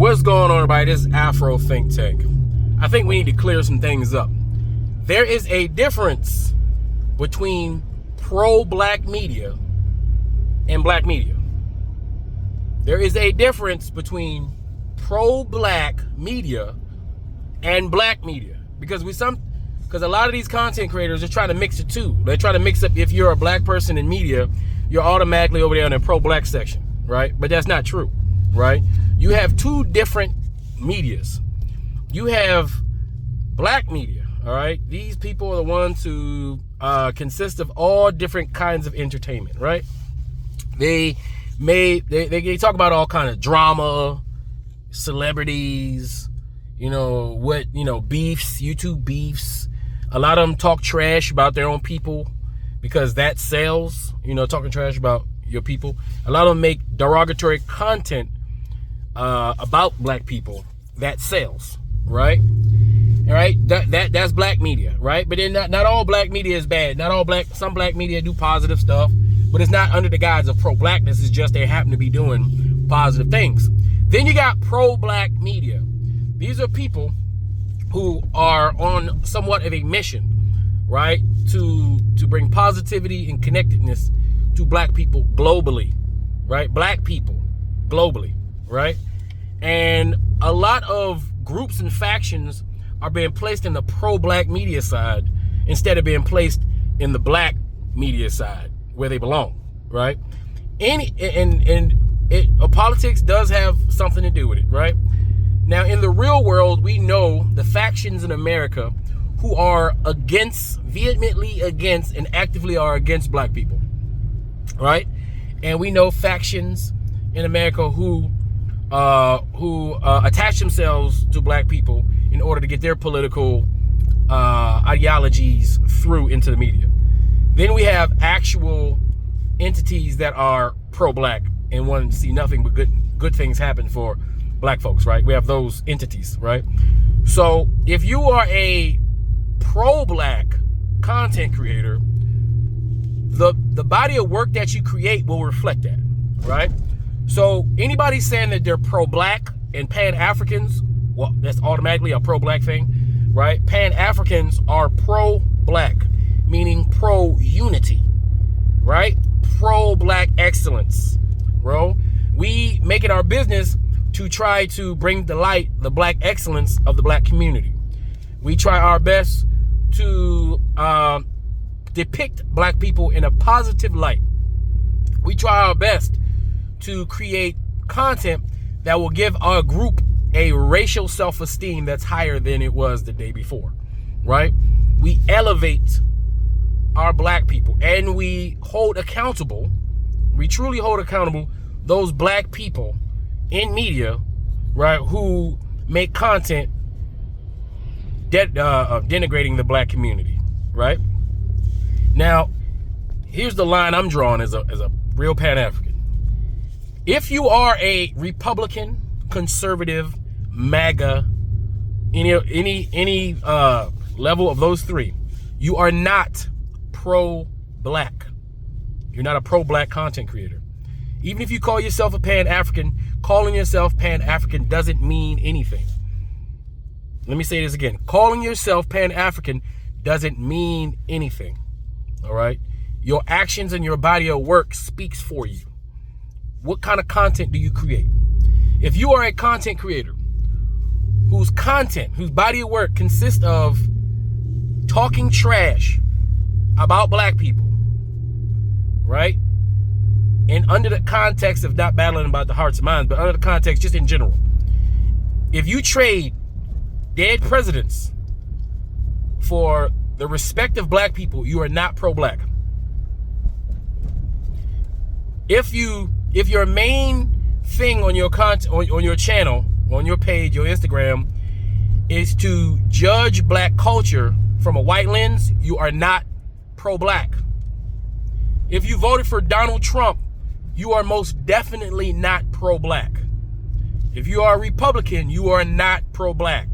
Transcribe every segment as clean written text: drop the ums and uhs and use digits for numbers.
What's going on, everybody? This is Afro Think Tank. I think we need to clear some things up. There is a difference between pro-black media and black media. There is a difference between pro-black media and black media, because a lot of these content creators are trying to mix the two. They're trying to mix up, if you're a black person in media, you're automatically over there in the pro-black section, right? But that's not true, right? You have two different medias. You have black media, all right? These people are the ones who consist of all different kinds of entertainment, right? They talk about all kind of drama, celebrities, beefs, YouTube beefs. A lot of them talk trash about their own people because that sells, talking trash about your people. A lot of them make derogatory content about black people that sells, right? All right, that's black media, right? But then not all black media is bad. Some black media do positive stuff, but it's not under the guise of pro-blackness. It's just they happen to be doing positive things. Then you got pro-black media. These are people who are on somewhat of a mission, right, to bring positivity and connectedness to black people globally, right? Black people globally, right? And a lot of groups and factions are being placed in the pro-black media side instead of being placed in the black media side where they belong, right? Politics does have something to do with it, right? Now, in the real world, we know the factions in America who are vehemently against, and actively are against black people, right? And we know factions in America who attach themselves to black people in order to get their political ideologies through into the media. Then we have actual entities that are pro-black and want to see nothing but good things happen for black folks, right? We have those entities, right? So if you are a pro-black content creator, the body of work that you create will reflect that, right? So anybody saying that they're pro-black and Pan-Africans, well, that's automatically a pro-black thing, right? Pan-Africans are pro-black, meaning pro-unity, right? Pro-black excellence, bro. We make it our business to try to bring to light the black excellence of the black community. We try our best to depict black people in a positive light. We try our best to create content that will give our group a racial self-esteem that's higher than it was the day before, right? We elevate our black people, and we truly hold accountable those black people in media, right, who make content denigrating the black community, right? Now, here's the line I'm drawing as a real Pan-African. If you are a Republican, conservative, MAGA, any level of those three, you are not pro-black. You're not a pro-black content creator. Even if you call yourself a Pan-African, calling yourself Pan-African doesn't mean anything. Let me say this again. Calling yourself Pan-African doesn't mean anything. All right? Your actions and your body of work speaks for you. What kind of content do you create? If you are a content creator whose body of work consists of talking trash about black people, right? And under the context of not battling about the hearts and minds, but under the context just in general. If you trade dead presidents for the respect of black people, you are not pro-black. If your main thing on your content, on your channel, on your page, your Instagram, is to judge black culture from a white lens, you are not pro-black. If you voted for Donald Trump, you are most definitely not pro-black. If you are a Republican, you are not pro-black.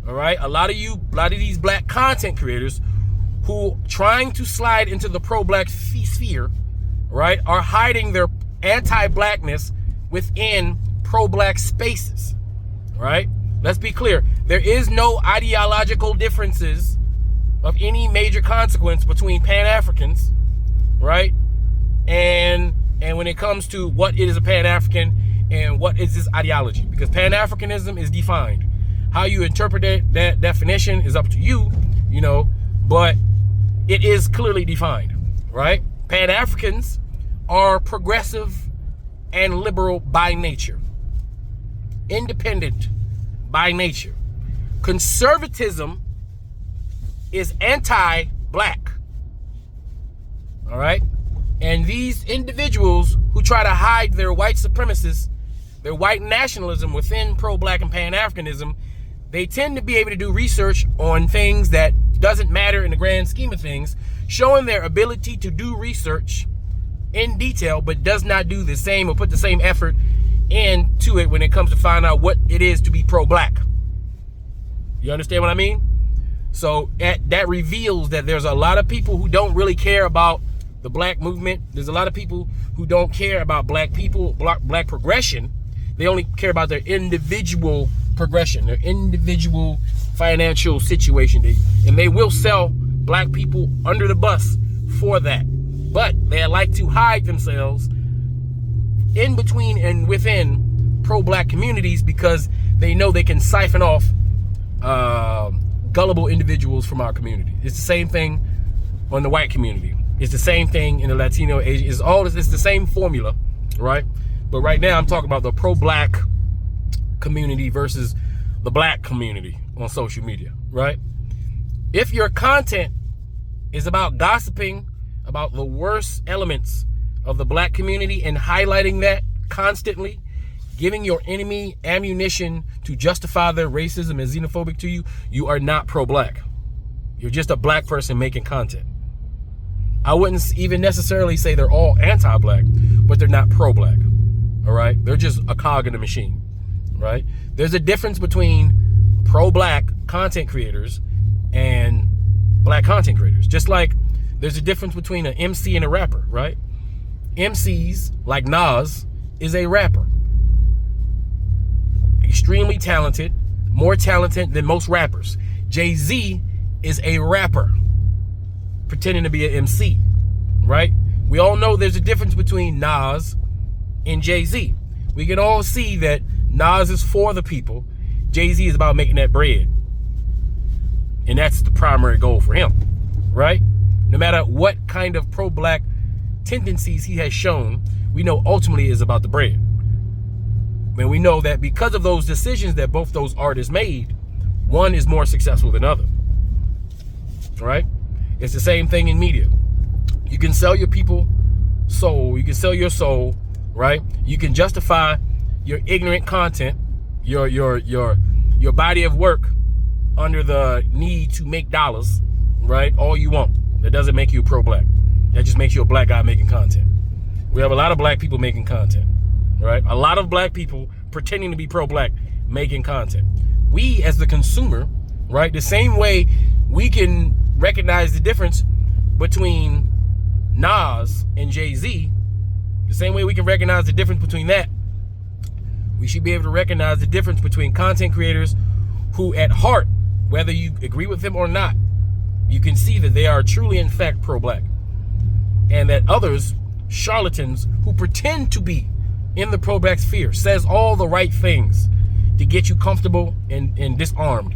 All right? A lot of these black content creators who trying to slide into the pro-black sphere, right, are hiding their anti-blackness within pro-black spaces, right? Let's be clear. There is no ideological differences of any major consequence between Pan-Africans, right? And when it comes to what is a Pan-African and what is this ideology, because Pan-Africanism is defined. How you interpret that definition is up to you, you know, but it is clearly defined, right? Pan-Africans are progressive and liberal by nature, independent by nature. Conservatism is anti-black, all right? And these individuals who try to hide their white supremacists, their white nationalism within pro-black and Pan-Africanism, they tend to be able to do research on things that doesn't matter in the grand scheme of things, showing their ability to do research in detail, but does not do the same or put the same effort into it when it comes to find out what it is to be pro-black. You understand what I mean? So that reveals that there's a lot of people who don't really care about the black movement. There's a lot of people who don't care about black people, black progression. They only care about their individual progression, their individual financial situation. And they will sell black people under the bus for that. But they like to hide themselves in between and within pro-black communities because they know they can siphon off gullible individuals from our community. It's the same thing on the white community. It's the same thing in the Latino age. It's the same formula, right? But right now I'm talking about the pro-black community versus the black community on social media, right? If your content is about gossiping about the worst elements of the black community and highlighting that constantly, giving your enemy ammunition to justify their racism and xenophobic to you, you are not pro-black. You're just a black person making content. I wouldn't even necessarily say they're all anti-black, but they're not pro-black, all right? They're just a cog in the machine, right? There's a difference between pro-black content creators and black content creators. Just like there's a difference between an MC and a rapper, right? MCs, like Nas, is a rapper. Extremely talented, more talented than most rappers. Jay-Z is a rapper pretending to be an MC, right? We all know there's a difference between Nas and Jay-Z. We can all see that Nas is for the people. Jay-Z is about making that bread. And that's the primary goal for him, right? No matter what kind of pro-black tendencies he has shown, we know ultimately is about the bread. And we know that because of those decisions that both those artists made, one is more successful than other, right? It's the same thing in media. You can sell your people soul, you can sell your soul, right? You can justify your ignorant content, your body of work under the need to make dollars, right? All you want. That doesn't make you pro-black. That just makes you a black guy making content. We have a lot of black people making content, right? A lot of black people pretending to be pro-black making content. We as the consumer, right? The same way we can recognize the difference between Nas and Jay-Z, the same way we can recognize the difference between that, we should be able to recognize the difference between content creators who at heart, whether you agree with them or not, you can see that they are truly in fact pro-black. And that others, charlatans who pretend to be in the pro-black sphere, says all the right things to get you comfortable and disarmed.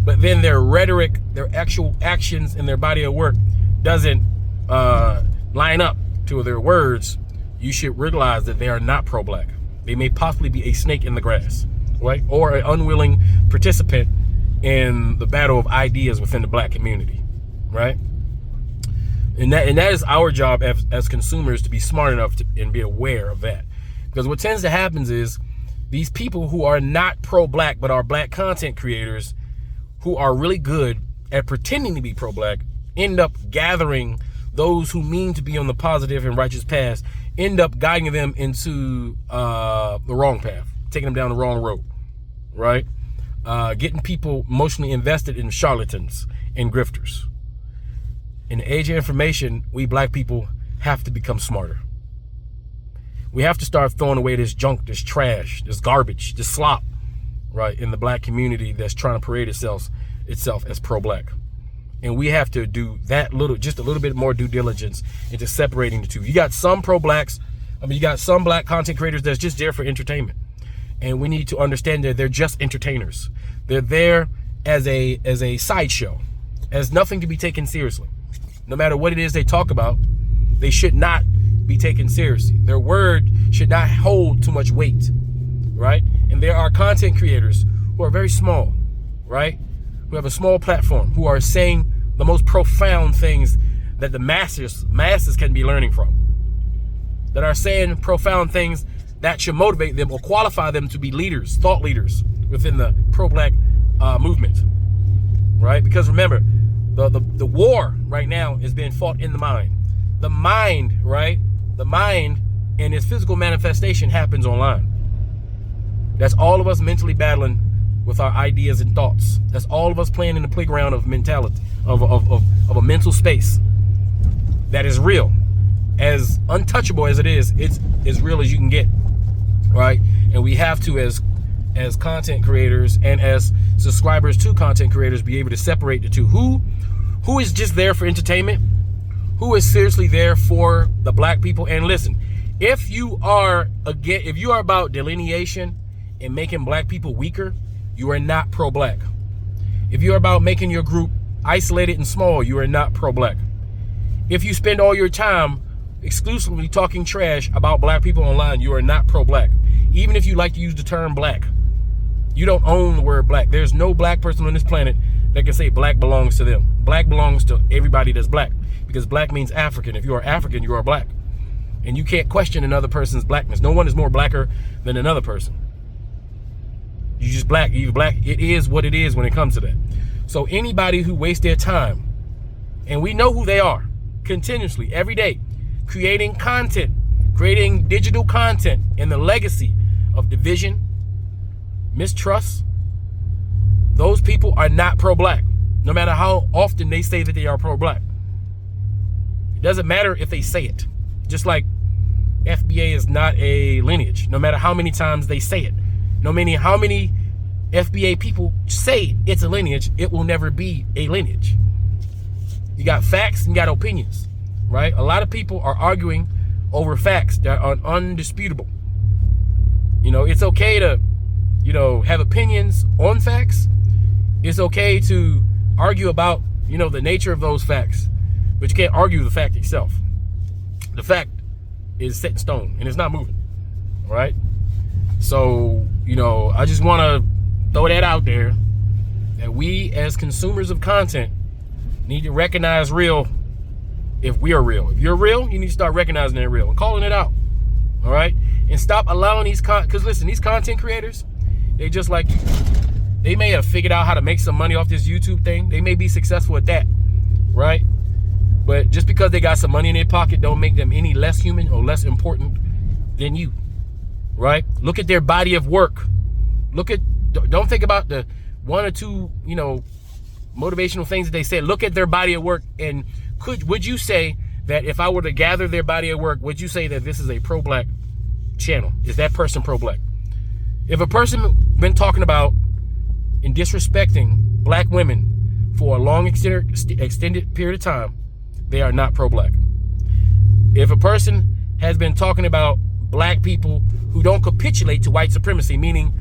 But then their rhetoric, their actual actions, and their body of work doesn't line up to their words. You should realize that they are not pro-black. They may possibly be a snake in the grass, right? Or an unwilling participant in the battle of ideas within the black community, right? And that is our job as consumers, to be smart enough to and be aware of that. Because what tends to happen is these people who are not pro-black but are black content creators who are really good at pretending to be pro-black end up gathering those who mean to be on the positive and righteous path, end up guiding them into the wrong path, taking them down the wrong road, right? Getting people emotionally invested in charlatans and grifters. In the age of information, we black people have to become smarter. We have to start throwing away this junk, this trash, this garbage, this slop, right, in the black community that's trying to parade itself as pro-black. And we have to do that just a little bit more due diligence into separating the two. You got some pro-blacks, you got some black content creators that's just there for entertainment. And we need to understand that they're just entertainers. They're there as a sideshow, as nothing to be taken seriously. No matter what it is they talk about, they should not be taken seriously. Their word should not hold too much weight, right? And there are content creators who are very small, right? Who have a small platform, who are saying the most profound things that the masses can be learning from. That are saying profound things that should motivate them or qualify them to be leaders, thought leaders within the pro-black movement, right? Because remember, the war right now is being fought in the mind. The mind, right? The mind and its physical manifestation happens online. That's all of us mentally battling with our ideas and thoughts. That's all of us playing in the playground of mentality, of a mental space that is real. As untouchable as it is, it's as real as you can get, right? And we have to, as content creators and as subscribers to content creators, be able to separate the two. Who is just there for entertainment? Who is seriously there for the black people? And listen, if you are about delineation and making black people weaker, you are not pro-black. If you're about making your group isolated and small, you are not pro-black. If you spend all your time exclusively talking trash about black people online, you are not pro-black. Even if you like to use the term black, you don't own the word black. There's no black person on this planet that can say black belongs to them. Black belongs to everybody that's black, because black means African. If you are African, you are black. And you can't question another person's blackness. No one is more blacker than another person. You just black. You're black. It is what it is when it comes to that. So anybody who wastes their time, and we know who they are, continuously, every day, creating content, creating digital content in the legacy of division, mistrust, those people are not pro-black, no matter how often they say that they are pro-black. It doesn't matter if they say it. Just like FBA is not a lineage, no matter how many times they say it. No matter how many FBA people say it's a lineage, it will never be a lineage. You got facts and you got opinions, right? A lot of people are arguing over facts that are undisputable. You know, it's okay to, have opinions on facts. It's okay to argue about, the nature of those facts, but you can't argue the fact itself. The fact is set in stone and it's not moving, all right? So, I just want to throw that out there, that we as consumers of content need to recognize real if we are real. If you're real, you need to start recognizing they're real and calling it out, all right? And stop allowing because listen, these content creators, they just like you. They may have figured out how to make some money off this YouTube thing. They may be successful at that, right? But just because they got some money in their pocket don't make them any less human or less important than you, right? Look at their body of work. Don't think about the one or two, motivational things that they said. Look at their body of work, and would you say that if I were to gather their body of work, would you say that this is a pro-black channel? Is that person pro-black? If a person been talking about and disrespecting black women for a long extended period of time, they are not pro-black. If a person has been talking about black people who don't capitulate to white supremacy, meaning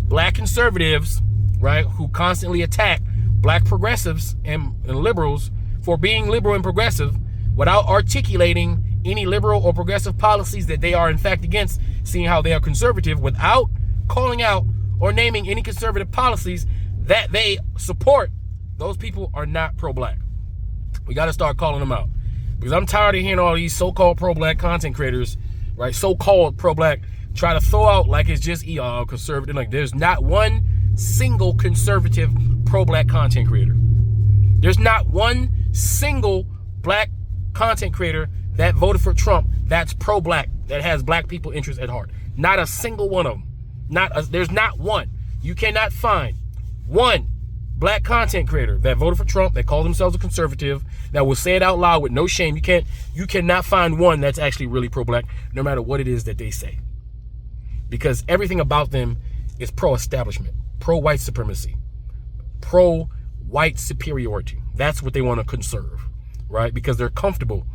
black conservatives, right, who constantly attack black progressives and liberals for being liberal and progressive without articulating any liberal or progressive policies that they are in fact against, seeing how they are conservative without calling out or naming any conservative policies that they support, those people are not pro-black. We got to start calling them out, because I'm tired of hearing all these so-called pro-black content creators, right, so-called pro-black, try to throw out like it's just conservative. Like, there's not one single conservative pro-black content creator. There's not one single black content creator that voted for Trump that's pro-black, that has black people interests at heart. Not a single one of them. There's not one. You cannot find one black content creator that voted for Trump, that call themselves a conservative, that will say it out loud with no shame. You cannot find one that's actually really pro-black, no matter what it is that they say. Because everything about them is pro-establishment, pro-white supremacy, pro-white superiority. That's what they want to conserve, right? Because they're comfortable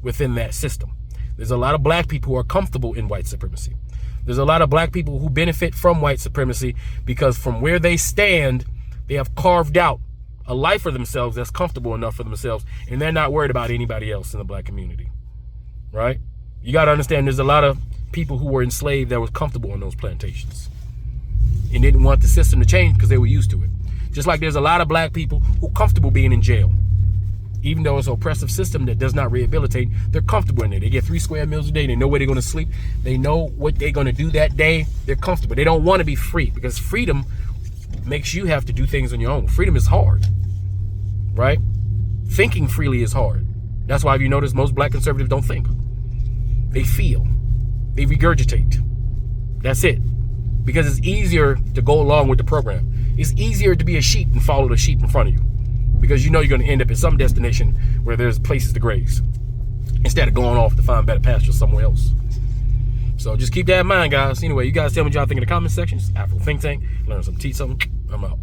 within that system. There's a lot of black people who are comfortable in white supremacy. There's a lot of black people who benefit from white supremacy because from where they stand, they have carved out a life for themselves that's comfortable enough for themselves, and they're not worried about anybody else in the black community, right? You got to understand there's a lot of people who were enslaved that was comfortable in those plantations and didn't want the system to change because they were used to it. Just like there's a lot of black people who are comfortable being in jail. Even though it's an oppressive system that does not rehabilitate, they're comfortable in it. They get 3 square meals a day. They know where they're going to sleep. They know what they're going to do that day. They're comfortable. They don't want to be free because freedom makes you have to do things on your own. Freedom is hard, right? Thinking freely is hard. That's why if you notice most black conservatives don't think. They feel. They regurgitate. That's it. Because it's easier to go along with the program. It's easier to be a sheep and follow the sheep in front of you. Because you know you're going to end up at some destination where there's places to graze instead of going off to find better pasture somewhere else. So just keep that in mind, guys. Anyway, you guys tell me what y'all think in the comment sections. Afro Think Tank. Learn some, teach something. I'm out.